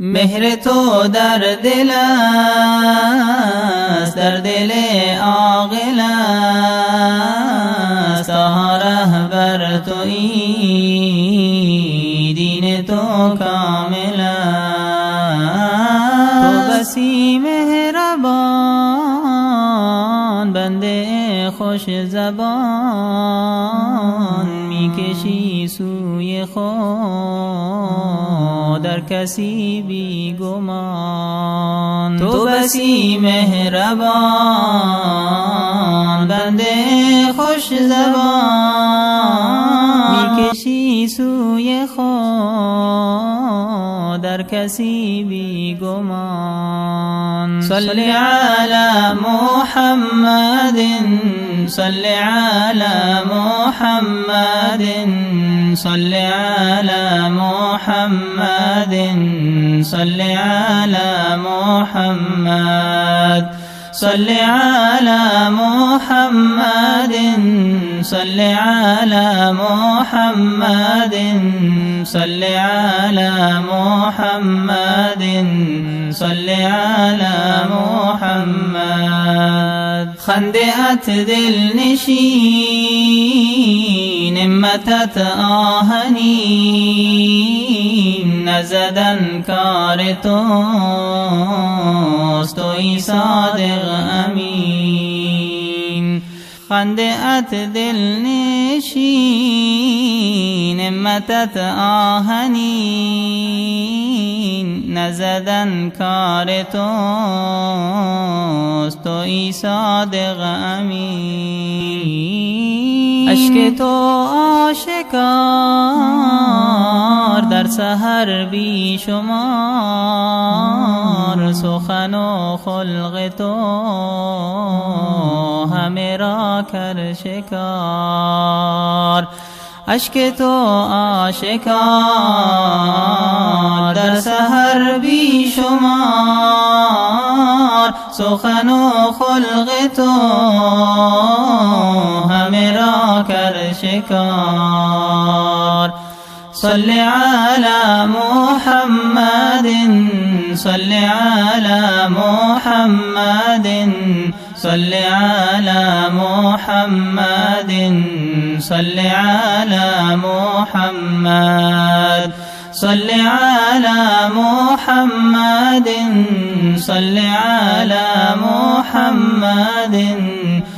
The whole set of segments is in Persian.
مهر تو در دل است، در دل عاقل است، تا رهبر تویی، دین تو کامل است. تو بسی مهربان، بنده خوش زبان، میکشی سوی خود در کسی بی گمان. تو بسی مهربان، بنده خوش زبان، میکشی سوی خود در کسی بی گمان. صل علی محمد، صل علی محمد، صل علی محمد، صل علی محمد، صل علی محمد، صل علی محمد، صل علی محمد، صل علی محمد. خنده‌ات دلنشین، همتت آهنین، نزدن کار توست، تویی صادق امین. خنده‌ات دلنشین، همتت آهنین، نزدن کار توست، تویی صادق امین. اشک تو آشکار در سحر بی شمار، سخن و خلق تو همه را کر شکار. اشک تو آشکار در سحر بی شمار، سخن و خلق تو همه را کر شکار. صل علی محمد، صل علی محمد، صل علی محمد، صل علی محمد، صل علی محمد، صل علی محمد،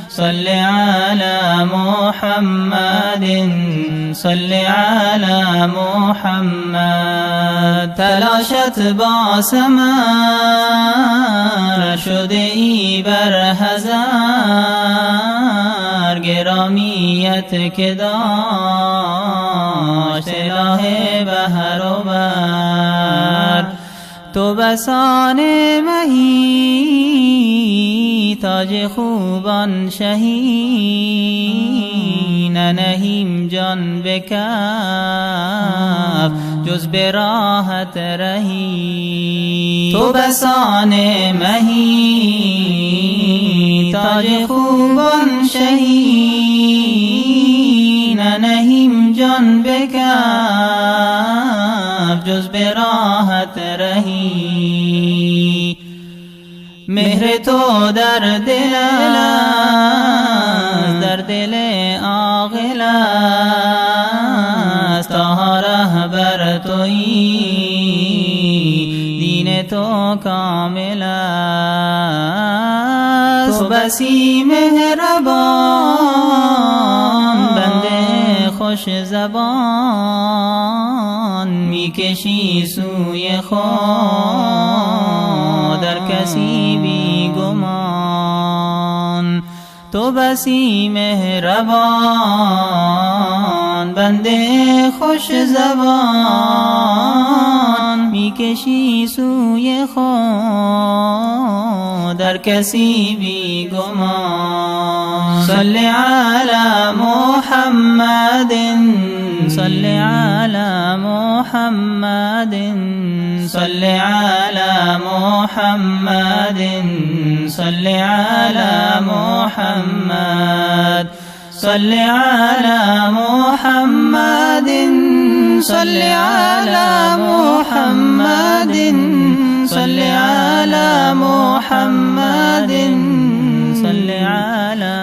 صل علی محمد، صل علی محمد. تلاشت با ثمر، شده ای بر حذر، گرامیت که داشت اله بحر و بر. تو بسان مهی، تاج خوبان شهی، ننهیم جان به کف جز به راحت رهی. تو بسان مهی، تاج خوبان شهی، ننهیم جان به کف جز به راحت رهی. مهر تو در دل است، در دل عاقل است، تا رهبر تویی، دین تو کامل است. تو بسی مهربان، بنده خوش زبان، میکشی سوی خود در کسی بی گمان. تو بسی مهربان، بنده خوش زبان، میکشی سوی خود در کسی بی گمان. صل علی محمد، صل علی محمد، صل علی محمد، صل علی محمد، صل علی محمد، صل على محمد صل على محمد صل على